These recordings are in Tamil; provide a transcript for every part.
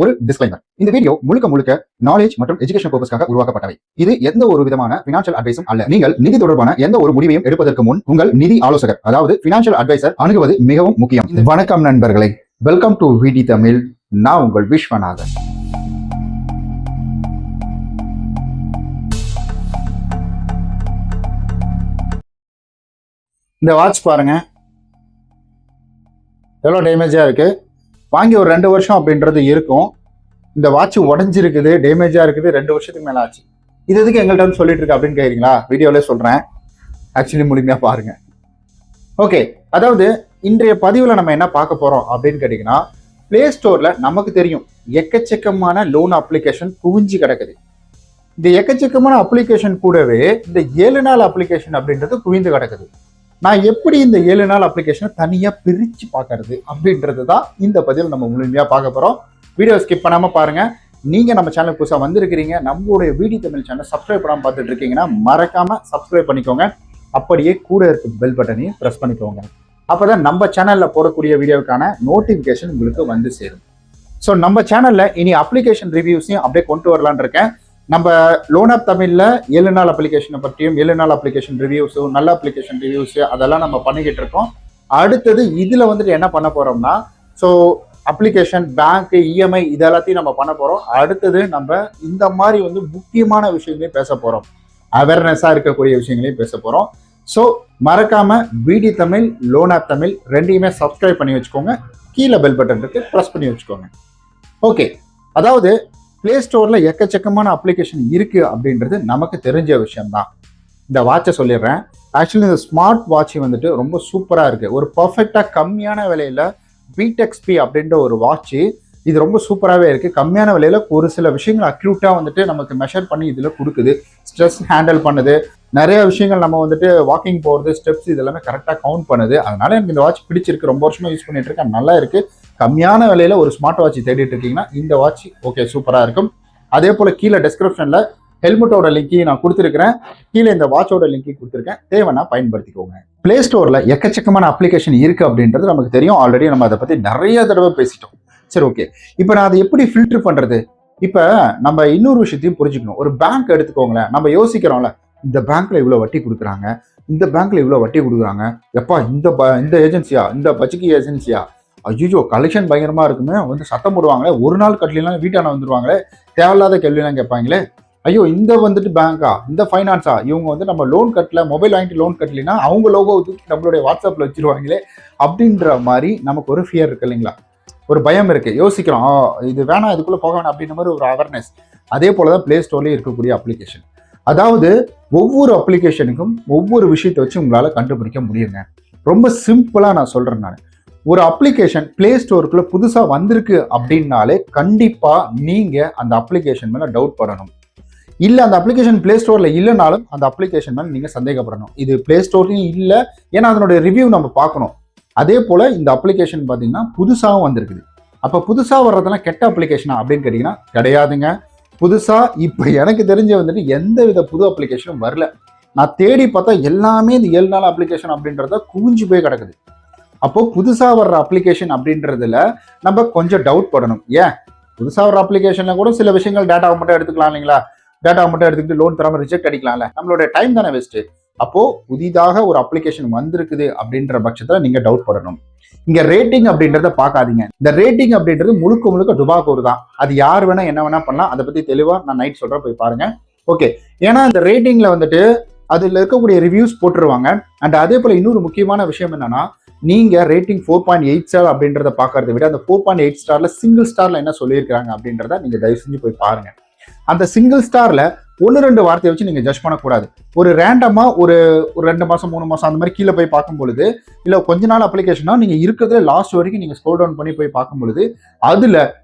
ஒரு டிஸ்க்ளைமர். இந்த வீடியோ முழுக்க நாலேஜ் மற்றும் எஜுகேஷன் பர்பஸ்க்காக உருவாக்கப்பட்டவை. இது எந்த ஒரு விதமான ஃபினான்ஷியல் அட்வைஸும் அல்ல. நீங்கள் நிதி தொடர்பான எந்த ஒரு முடிவையும் எடுப்பதற்கு முன் உங்கள் நிதி ஆலோசகர், அதாவது ஃபினான்ஷியல் அட்வைசர் அணுகுவது மிகவும் முக்கியம். வணக்கம் நண்பர்களே, வெல்கம் டு விடி தமிழ். நான் உங்கள் விஸ்வநாதன். இந்த வாட்ச் பாருங்க, எவ்வளோ டேமேஜா இருக்கு. வாங்கி ஒரு 2 வருஷம் அப்படின்றது இருக்கும். இந்த வாட்ச் உடஞ்சிருக்குது, டேமேஜா இருக்குது, 2 வருஷத்துக்கு மேல ஆச்சு. இது எதுக்கு எங்கள்கிட்ட வந்து சொல்லிட்டு இருக்கு அப்படின்னு கேட்குறீங்களா? வீடியோல சொல்றேன், ஆக்சுவலி முழுமையா பாருங்க. ஓகே, அதாவது இன்றைய பதிவுல நம்ம என்ன பார்க்க போறோம் அப்படின்னு கேட்டீங்கன்னா, பிளே ஸ்டோர்ல நமக்கு தெரியும் எக்கச்சக்கமான லோன் அப்ளிகேஷன் குவிஞ்சு கிடக்குது. இந்த எக்கச்சக்கமான அப்ளிகேஷன் கூடவே இந்த 7 நாள் அப்ளிகேஷன் அப்படின்றது குவிந்து கிடக்குது. நான் எப்படி இந்த 7 நாள் அப்ளிகேஷனை தனியா பிரிச்சு பார்க்கறது அப்படின்றது தான் இந்த பதிவில் நம்ம முழுமையா பார்க்க போறோம். வீடியோ ஸ்கிப் பண்ணாம பாருங்க. நீங்க நம்ம சேனல் புதுசா வந்திருக்கிறீங்க, நம்மளுடைய விடி தமிழ் சேனல் சப்ஸ்கிரைப் பண்ணாம பார்த்துட்டு இருக்கீங்கன்னா மறக்காம சப்ஸ்கிரைப் பண்ணிக்கோங்க. அப்படியே கூட இருக்க பெல் பட்டனையும் பிரஸ் பண்ணிக்கோங்க. அப்பதான் நம்ம சேனல்ல போடக்கூடிய வீடியோவுக்கான நோட்டிபிகேஷன் உங்களுக்கு வந்து சேரும். ஸோ நம்ம சேனல்ல இனி அப்ளிகேஷன் ரிவ்யூஸையும் அப்படியே கொண்டு வரலான்னு இருக்கேன். நம்ம லோன் ஆப் தமிழ்ல 7 நாள் அப்ளிகேஷனை பற்றியும் 7 நாள் அப்ளிகேஷன் ரிவ்யூஸும் நல்ல அப்ளிகேஷன் ரிவ்யூஸு அதெல்லாம் நம்ம பண்ணிக்கிட்டு இருக்கோம். அடுத்தது இதுல வந்துட்டு என்ன பண்ண போறோம்னா, ஸோ அப்ளிகேஷன், பேங்க், இஎம்ஐ இதெல்லாத்தையும் நம்ம பண்ண போறோம். அடுத்தது நம்ம இந்த மாதிரி வந்து முக்கியமான விஷயங்களையும் பேச போறோம், அவேர்னஸா இருக்கக்கூடிய விஷயங்களையும் பேச போறோம். ஸோ மறக்காம விடி தமிழ், லோன் ஆப் தமிழ் ரெண்டையுமே சப்ஸ்கிரைப் பண்ணி வச்சுக்கோங்க. கீழே பெல் பட்டன் இருக்கு, ப்ரெஸ் பண்ணி வச்சுக்கோங்க. ஓகே, அதாவது பிளே ஸ்டோர்ல எக்கச்சக்கமான அப்ளிகேஷன் இருக்கு அப்படின்றது நமக்கு தெரிஞ்ச விஷயம்தான். இந்த வாட்சை சொல்லிடுறேன். ஆக்சுவலி இந்த ஸ்மார்ட் வாட்ச் வந்துட்டு ரொம்ப சூப்பரா இருக்கு. ஒரு பர்ஃபெக்டா கம்மியான விலையில பீடெக்ஸ்பி அப்படின்ற ஒரு வாட்ச், இது ரொம்ப சூப்பராகவே இருக்கு. கம்மியான விலையில ஒரு சில விஷயங்கள் அக்யூட்டா வந்துட்டு நமக்கு மெஷர் பண்ணி இதுல கொடுக்குது. ஸ்ட்ரெஸ் ஹேண்டில் பண்ணுது, நிறைய விஷயங்கள் நம்ம வந்துட்டு வாக்கிங் போகிறது, ஸ்டெப்ஸ் இதெல்லாமே கரெக்டாக கவுண்ட் பண்ணுது. அதனால எனக்கு இந்த வாட்ச் பிடிச்சிருக்கு, ரொம்ப வருஷமா யூஸ் பண்ணிட்டு இருக்கேன், நல்லா இருக்கு. கம்மியான விலையில ஒரு ஸ்மார்ட் வாட்ச் தேடிட்டு இருக்கீங்கன்னா இந்த வாட்ச் ஓகே சூப்பரா இருக்கும். அதே போல கீழே டிஸ்கிரிப்ஷன்ல ஹெல்மெட்டோட லிங்கையும் நான் கொடுத்துருக்கிறேன், கீழே இந்த வாட்சோட லிங்கையும் கொடுத்துருக்கேன், தேவைன்னா பயன்படுத்திக்கோங்க. பிளே ஸ்டோர்ல எக்கச்சக்கமான அப்ளிகேஷன் இருக்கு அப்படின்றது நமக்கு தெரியும். ஆல்ரெடி நம்ம அதை பத்தி நிறைய தடவை பேசிட்டோம். சரி, ஓகே, இப்போ நான் அதை எப்படி ஃபில்டர் பண்றது? இப்போ நம்ம இன்னொரு விஷயத்தையும் புரிஞ்சுக்கணும். ஒரு பேங்க் எடுத்துக்கோங்களேன், நம்ம யோசிக்கிறோம்ல, இந்த பேங்க்ல இவ்வளவு வட்டி கொடுக்குறாங்க, இந்த பேங்க்ல இவ்வளவு வட்டி கொடுக்குறாங்க, எப்பா இந்த ஏஜென்சியா, இந்த பட்ஜெட் ஏஜென்சியா, ஐயோ கலெக்ஷன் பயங்கரமா இருக்குமே, வந்து சத்தம் போடுவாங்களே, ஒரு நாள் கட்டலாம் வீட்டான வந்துருவாங்களே, தேவையில்லாத கேள்வியெல்லாம் கேட்பாங்களே, ஐயோ இந்த வந்துட்டு பேங்கா, இந்த ஃபைனான்ஸா, இவங்க வந்து நம்ம லோன் கட்டல, மொபைல் வாங்கிட்டு லோன் கட்டலைன்னா அவங்க லோகோ நம்மளுடைய வாட்ஸ்அப்ல வச்சிருவாங்களே அப்படின்ற மாதிரி நமக்கு ஒரு ஃபியர் இருக்கு இல்லைங்களா, ஒரு பயம் இருக்கு. யோசிக்கிறோம், இது வேணாம், இதுக்குள்ள போக வேணாம் அப்படின்ற மாதிரி ஒரு அவேர்னஸ். அதே போலதான் பிளே ஸ்டோர்லயே இருக்கக்கூடிய அப்ளிகேஷன். அதாவது ஒவ்வொரு அப்ளிகேஷனுக்கும் ஒவ்வொரு விஷயத்தை வச்சு உங்களால கண்டுபிடிக்க முடியுங்க. ரொம்ப சிம்பிளா நான் சொல்றேன். நான் ஒரு அப்ளிகேஷன் பிளே ஸ்டோருக்குள்ள புதுசா வந்திருக்கு அப்படின்னாலே கண்டிப்பா நீங்க அந்த அப்ளிகேஷன் மேல டவுட் படணும். இல்ல அந்த அப்ளிகேஷன் பிளே ஸ்டோர்ல இல்லைனாலும் அந்த அப்ளிகேஷன் மேல நீங்க சந்தேகப்படணும். இது பிளே ஸ்டோர்லயும் இல்ல, ஏன்னா அதனுடைய ரிவ்யூ நம்ம பார்க்கணும். அதே போல இந்த அப்ளிகேஷன் பாத்தீங்கன்னா புதுசாகவும் வந்திருக்குது. அப்ப புதுசா வர்றதெல்லாம் கெட்ட அப்ளிகேஷனா அப்படின்னு கேட்டீங்கன்னா கிடையாதுங்க. புதுசா இப்ப எனக்கு தெரிஞ்ச வந்துட்டு எந்த வித புது அப்ளிகேஷனும் வரல. நான் தேடி பார்த்தா எல்லாமே இந்த 7 நாள் அப்ளிகேஷன் அப்படின்றத குவிஞ்சு போய் கிடக்குது. அப்போ புதுசா வர்ற அப்ளிகேஷன் அப்படின்றதுல நம்ம கொஞ்சம் டவுட் படணும். ஏன் புதுசா வர்ற அப்ளிகேஷன்ல கூட சில விஷயங்கள் டேட்டாவை மட்டும் எடுத்துக்கலாம் இல்லைங்களா, டேட்டாவை மட்டும் எடுத்துக்கிட்டு லோன் தராம ரிஜெக்ட் அடிக்கலாம்ல, நம்மளுடைய டைம் தானே வேஸ்ட். அப்போ புதிதாக ஒரு அப்ளிகேஷன் வந்திருக்குது அப்படின்ற பட்சத்துல நீங்க டவுட் படணும். இங்க ரேட்டிங் அப்படின்றத பார்க்காதீங்க. இந்த ரேட்டிங் அப்படின்றது முழுக்க டுபாக்கூர் தான். அது யார் வேணா என்ன வேணா பண்ணலாம். அதை பத்தி தெளிவா நான் நைட் சொல்றேன், போய் பாருங்க. ஓகே, ஏன்னா இந்த ரேட்டிங்ல வந்துட்டு அதுல இருக்கக்கூடிய ரிவ்யூஸ் போட்டுருவாங்க. அண்ட் அதே போல இன்னொரு முக்கியமான விஷயம் என்னன்னா, நீங்க ரேட்டிங் 4.8 ஸ்டார் அப்படின்றத பாக்குறதை விட அந்த 4.8 ஸ்டார்ல சிங்கிள் ஸ்டார்ல என்ன சொல்லியிருக்காங்க அப்படின்றத நீங்க தயவு செஞ்சு போய் பாருங்க. அந்த சிங்கிள் ஸ்டார்ல 1-2 வார்த்தையை வச்சு நீங்க ஜட்ஜ் பண்ணக்கூடாது. ஒரு ரேண்டமா ஒரு 2 மாசம் 3 மாசம் அந்த மாதிரி கீழே போய் பார்க்கும் பொழுது, இல்ல கொஞ்ச நாள் அப்ளிகேஷனா நீங்க இருக்கிறதுல லாஸ்ட் வரைக்கும் நீங்க ஸ்க்ரோல் டவுன் பண்ணி போய் பார்க்கும் பொழுது, அதுல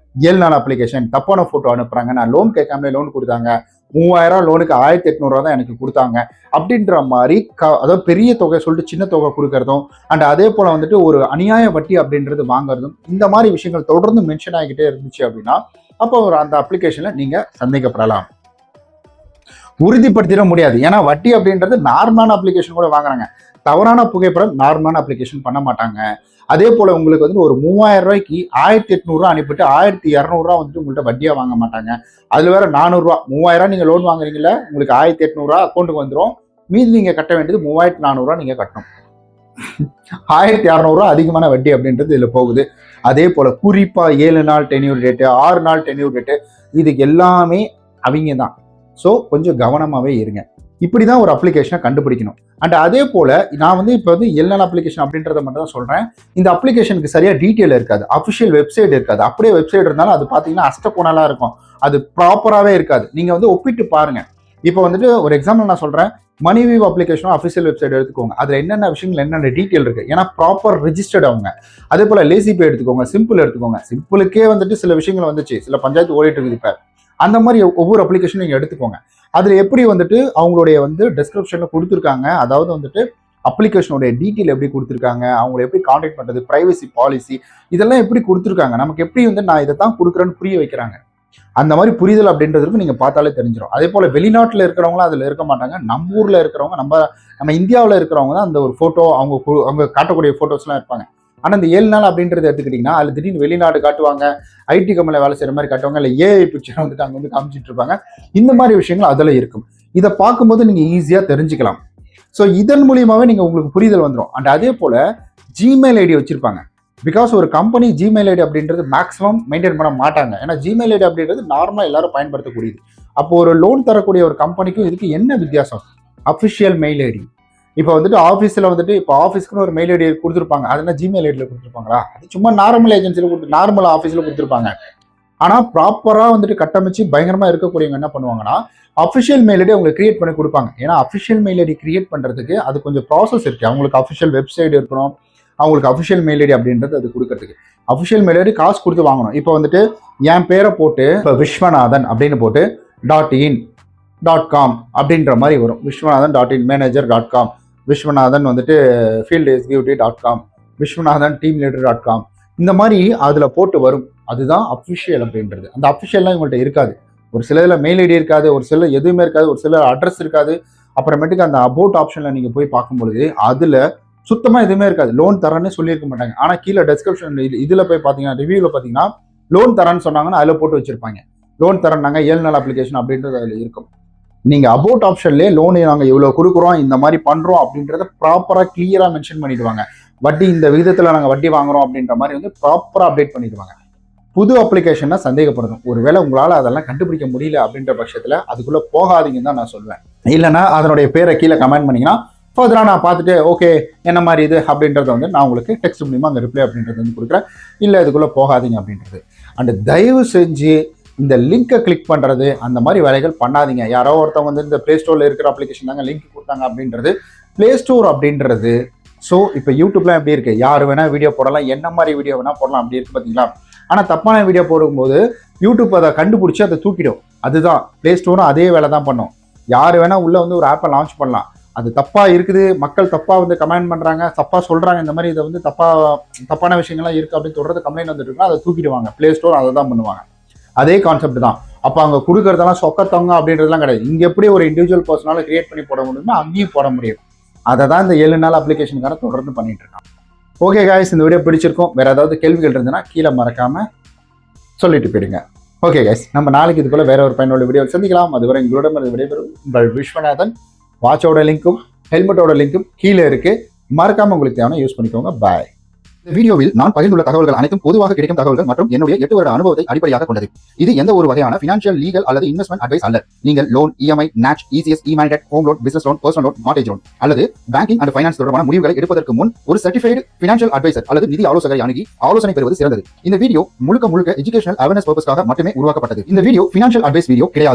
7 நாள் அப்ளிகேஷன், தப்பான போட்டோ அனுப்புறாங்க, நான் லோன் கேட்காமலே லோன் கொடுத்தாங்க, 3000 லோனுக்கு 1800 தான் எனக்கு கொடுத்தாங்க அப்படின்ற மாதிரி அதாவது பெரிய தொகை சொல்லிட்டு சின்ன தொகை கொடுக்கறதும், அண்ட் அதே போல வந்துட்டு ஒரு அநியாய வட்டி அப்படின்றது வாங்குறதும், இந்த மாதிரி விஷயங்கள் தொடர்ந்து மென்ஷன் ஆகிக்கிட்டே இருந்துச்சு அப்படின்னா அப்போ அந்த அப்ளிகேஷன்ல நீங்க சந்தேகப்படலாம். உறுதிப்படுத்திட முடியாது, ஏன்னா வட்டி அப்படின்றது நார்மலான அப்ளிகேஷன் கூட வாங்குறாங்க. தவறான புகைப்படம் நார்மலான அப்ளிகேஷன் பண்ண மாட்டாங்க. அதே போல உங்களுக்கு வந்து ஒரு 3000 ரூபாய்க்கு 1800 அனுப்பிட்டு 1200 வந்துட்டு உங்கள்கிட்ட வட்டியா வாங்க மாட்டாங்க. அதுல வேற 400 3000 நீங்க லோன் வாங்குறீங்கல்ல, உங்களுக்கு 1800 அக்கௌண்ட்டுக்கு வந்துடும். மீதி நீங்க கட்ட வேண்டியது 3400 நீங்க கட்டணும். 1200 அதிகமான வட்டி அப்படின்றது இதுல போகுது. அதே போல குறிப்பா 7 நாள் டென்யூர் டேட்டு, 6 நாள் டென்யூர் டேட்டு, இது எல்லாமே அவங்க தான். ஸோ கொஞ்சம் கவனமாவே இருங்க. இப்படிதான் ஒரு அப்ளிகேஷனை கண்டுபிடிக்கணும். அண்ட் அதே போல நான் வந்து இப்போ வந்து எல்எல் அப்ளிகேஷன் அப்படின்றத மட்டும் தான் சொல்றேன். இந்த அப்ளிகேஷனுக்கு சரியா டீட்டெயில் இருக்காது, அஃபிஷியல் வெப்சைட் இருக்காது. அப்படியே வெப்சைட் இருந்தாலும் அது பார்த்தீங்கன்னா அஷ்டகோணலா இருக்கும், அது ப்ராப்பராகவே இருக்காது. நீங்க வந்து ஒப்பிட்டு பாருங்க. இப்போ வந்துட்டு ஒரு எக்ஸாம்பிள் நான் சொல்றேன், மணிவீவ் அப்ளிகேஷனும் அஃபிஷியல் வெப்சைட் எடுத்துக்கோங்க. அதுல என்னென்ன விஷயங்கள் என்னென்ன டீட்டெயில் இருக்கு, ஏன்னா ப்ராப்பர் ரெஜிஸ்டர்ட் அவங்க. அதே போல லேசி பே எடுத்துக்கோங்க, சிம்பிள் எடுத்துக்கோங்க. சிம்பிளுக்கே வந்துட்டு சில விஷயங்கள் வந்துச்சு, சில பஞ்சாயத்து ஓடிட்டு இருக்குது இப்ப. அந்த மாதிரி ஒவ்வொரு அப்ளிகேஷனும் நீங்க எடுத்துக்கோங்க. அதுல எப்படி வந்துட்டு அவங்களுடைய வந்து டிஸ்கிரிப்ஷன்ல கொடுத்துருக்காங்க, அதாவது வந்துட்டு அப்ளிகேஷனுடைய டீட்டெயில் எப்படி கொடுத்துருக்காங்க, அவங்களை எப்படி கான்டாக்ட் பண்றது, பிரைவசி பாலிசி, இதெல்லாம் எப்படி கொடுத்துருக்காங்க, நமக்கு எப்படி வந்து நான் இதை தான் கொடுக்குறேன்னு புரிய வைக்கிறாங்க. அந்த மாதிரி புரிதல் அப்படின்றதுக்கு நீங்க பார்த்தாலே தெரிஞ்சிடும். அதே போல வெளிநாட்டுல இருக்கிறவங்களும் அதுல இருக்க மாட்டாங்க. நம்ம ஊர்ல இருக்கிறவங்க, நம்ம இந்தியாவில் இருக்கிறவங்க தான் அந்த ஒரு போட்டோ அவங்க காட்டக்கூடிய போட்டோஸ் எல்லாம் இருப்பாங்க. ஆனா இந்த 7 நாள் அப்படின்றத எடுத்துக்கிட்டீங்கன்னா அதுல திடீர்னு வெளிநாடு காட்டுவாங்க, ஐடி கம்பெனில வேலை செய்யற மாதிரி காட்டுவாங்க, இல்ல ஏஐ பிக்சர் வந்துட்டு அங்க வந்து காமிச்சிட்டு இருப்பாங்க. இந்த மாதிரி விஷயங்கள் அதுல இருக்கும். இதை பார்க்கும்போது நீங்க ஈஸியா தெரிஞ்சுக்கலாம். ஸோ இதன் மூலியமாவே நீங்க உங்களுக்கு புரிதல் வந்துடும். அண்ட் அதே போல ஜிமெயில் ஐடி வச்சிருப்பாங்க. பிகாஸ் ஒரு கம்பெனி ஜிமெயில் ஐடி அப்படின்றது மேக்ஸிமம் மெயின்டைன் பண்ண மாட்டாங்க. ஏன்னா ஜிமெயில் ஐடி அப்படின்றது நார்மலா எல்லாரும் பயன்படுத்தக்கூடியது. அப்போ ஒரு லோன் தரக்கூடிய ஒரு கம்பெனிக்கும் இதுக்கு என்ன வித்தியாசம்? Official mail ID. இப்போ வந்துட்டு ஆஃபீஸில் வந்துட்டு இப்போ ஆஃபீஸ்க்குன்னு ஒரு மெயில் ஐடி கொடுத்துருப்பாங்க, அது என்ன ஜிமெயில் ஐடியில் கொடுத்துருப்பாங்களா? அது சும்மா நார்மல் ஏஜென்சியில் நார்மல் ஆஃபீஸில் கொடுத்துருப்பாங்க. ஆனால் ப்ராப்பராக வந்துட்டு கட்டமைச்சு பயங்கரமாக இருக்கக்கூடியவங்க என்ன பண்ணுவாங்கன்னா அஃபிஷியல் மெயில் ஐடி அவங்களுக்கு கிரியேட் பண்ணி கொடுப்பாங்க. ஏன்னா அஃபிஷியல் மெயில் ஐடி கிரியேட் பண்ணுறதுக்கு அது கொஞ்சம் ப்ராசஸ் இருக்குது. அவங்களுக்கு அஃபிஷியல் வெப்சைட் இருக்கணும், அவங்களுக்கு அஃபிஷியல் மெயில் ஐடி அப்படின்றது அது கொடுக்கறதுக்கு. அஃபிஷியல் மெயில் ஐடி காசு கொடுத்து வாங்கணும். இப்போ வந்துட்டு என் பேரை போட்டு இப்போ விஸ்வநாதன் அப்படின்னு போட்டு .in.com அப்படின்ற மாதிரி வரும். விஸ்வநாதன் .in manager.com, விஸ்வநாதன் வந்துட்டு ஃபீல்டு எக்ஸிக்யூட்டிவ்.com, விஸ்வநாதன் டீம் லீடர்.com, இந்த மாதிரி அதில் போட்டு வரும். அதுதான் அஃபிஷியல் அப்படின்றது. அந்த அஃபிஷியல்லாம் உங்கள்கிட்ட இருக்காது. ஒரு சில இதில் மெயில் ஐடி இருக்காது, ஒரு சில எதுவுமே இருக்காது, ஒரு சில அட்ரஸ் இருக்காது. அப்புறமேட்டுக்கு அந்த அபவுட் ஆப்ஷனில் நீங்கள் போய் பார்க்கும்பொழுது அதில் சுத்தமாக எதுவுமே இருக்காது. லோன் தரேன்னு சொல்லியிருக்க மாட்டாங்க. ஆனால் கீழே டிஸ்கிரிப்ஷன் இதில் போய் பார்த்தீங்கன்னா ரிவ்யூவில் பார்த்தீங்கன்னா லோன் தரேன்னு சொன்னாங்கன்னா அதில் போட்டு வச்சிருப்பாங்க. லோன் தரேன்னாங்க 7 நாள் அப்ளிகேஷன் அப்படின்றது அதில் இருக்கும். நீங்கள் அபவுட் ஆப்ஷன்லேயே லோன் நாங்கள் இவ்வளோ கொடுக்குறோம், இந்த மாதிரி பண்ணுறோம் அப்படின்றத ப்ராப்பராக கிளியராக மென்ஷன் பண்ணிடுவாங்க. வட்டி இந்த விகிதத்தில் நாங்கள் வட்டி வாங்குறோம் அப்படின்ற மாதிரி வந்து ப்ராப்பராக அப்டேட் பண்ணிடுவாங்க. புது அப்ளிகேஷன்னா சந்தேகப்படணும். ஒருவேளை உங்களால் அதெல்லாம் கண்டுபிடிக்க முடியல அப்படின்ற பட்சத்தில் அதுக்குள்ளே போகாதீங்கன்னு தான் நான் சொல்லுவேன். இல்லைன்னா அதனுடைய பேரை கீழே கமெண்ட் பண்ணிங்கன்னா ஃபர்தராக நான் பார்த்துட்டு ஓகே என்ன மாதிரி இது அப்படின்றத வந்து நான் உங்களுக்கு டெக்ஸ்ட் மூலியமாக அந்த ரிப்ளை அப்படின்றது வந்து கொடுக்குறேன். இல்லை இதுக்குள்ளே போகாதீங்க அப்படின்றது. அண்ட் தயவு செஞ்சு இந்த லிங்கை கிளிக் பண்ணுறது அந்த மாதிரி வேலைகள் பண்ணாதீங்க. யாரோ ஒருத்தவங்க வந்து இந்த ப்ளே ஸ்டோரில் இருக்கிற அப்ளிகேஷன் தாங்க லிங்க் கொடுத்தாங்க அப்படின்றது ப்ளே ஸ்டோர் அப்படின்றது. ஸோ இப்போ யூடியூப்லாம் எப்படி இருக்குது, யார் வேணால் வீடியோ போடலாம், என்ன மாதிரி வீடியோ வேணால் போடலாம் அப்படி இருக்குது பார்த்தீங்களா? ஆனால் தப்பான வீடியோ போடும்போது யூடியூப் அதை கண்டுபிடிச்சி அதை தூக்கிடும். அதுதான் ப்ளே ஸ்டோரும் அதே வேலை தான் பண்ணும். யார் வேணால் உள்ளே வந்து ஒரு ஆப்பை லான்ச் பண்ணலாம். அது தப்பாக இருக்குது, மக்கள் தப்பாக வந்து கமெண்ட் பண்ணுறாங்க, தப்பாக சொல்கிறாங்க, இந்த மாதிரி இதை வந்து தப்பான விஷயங்கள்லாம் இருக்குது அப்படின்னு சொல்கிறது கம்ப்ளைண்ட் வந்துட்டு இருக்குன்னா அதை தூக்கிடுவாங்க. ப்ளே ஸ்டோர் அதை தான் பண்ணுவாங்க. அதே கான்செப்ட் தான். அப்போ அங்கே கொடுக்கறதெல்லாம் சொக்கத்தவங்க அப்படின்றதுலாம் கிடையாது. இங்கே எப்படி ஒரு இண்டிவிஜுவல் பர்சனால கிரியேட் பண்ணி போட முடியுமோ அங்கேயும் போட முடியும். அதை தான் இந்த 7 நாள் அப்ளிகேஷனுக்கான தொடர்ந்து பண்ணிட்டு இருக்காங்க. ஓகே காய்ஸ், இந்த வீடியோ பிடிச்சிருக்கும். வேற ஏதாவது கேள்விகள் இருந்ததுன்னா கீழே மறக்காம சொல்லிட்டு போயிடுங்க. ஓகே காய்ஸ், நம்ம நாளைக்கு இது போல வேற ஒரு பயனுள்ள வீடியோ சந்திக்கலாம். அதுவரை எங்களோட விடைபெறும் உங்கள் விஸ்வநாதன். வாட்சோட லிங்க்கும் ஹெல்மெட்டோட லிங்க்கும் கீழே இருக்கு, மறக்காம உங்களுக்கு தேவையான யூஸ் பண்ணிக்கோங்க. பாய். இந்த வீடியோவில் நான் பகிர்ந்துள்ள தகவல்கள் அனைத்தும் பொதுவாக கிடைக்கும் தகவல்கள் மற்றும் என்னுடைய 8 வருட அனுபவத்தை அடிப்படையாக கொண்டது. இது எந்த ஒரு வகையான ஃபினான்ஷியல், லீகல் அல்லது இன்வெஸ்ட்மெண்ட் அட்வைஸ் அல்ல. நீங்கள் loan, EMI, NACH, ECS, E-Mandate, home loan, business loan, personal loan, mortgage loan அல்லது பேங்கிங் அண்ட் ஃபைனான்ஸ் தொடர்பான முடிவுகளை எடுப்பதற்கு முன் ஒரு சர்டிஃபைடு ஃபினான்ஷியல் அட்வைசர் அல்லது நிதி ஆலோசகரை அணுகி ஆலோசனை பெறுவது சிறந்தது. இந்த வீடியோ முழுக்க எஜுகேஷனல் அவேர்னஸ் பர்பஸ்க்காக மட்டுமே உருவாக்கப்பட்டது. இந்த வீடியோ ஃபினான்ஷியல் அட்வைஸ் வீடியோ கிடையாது.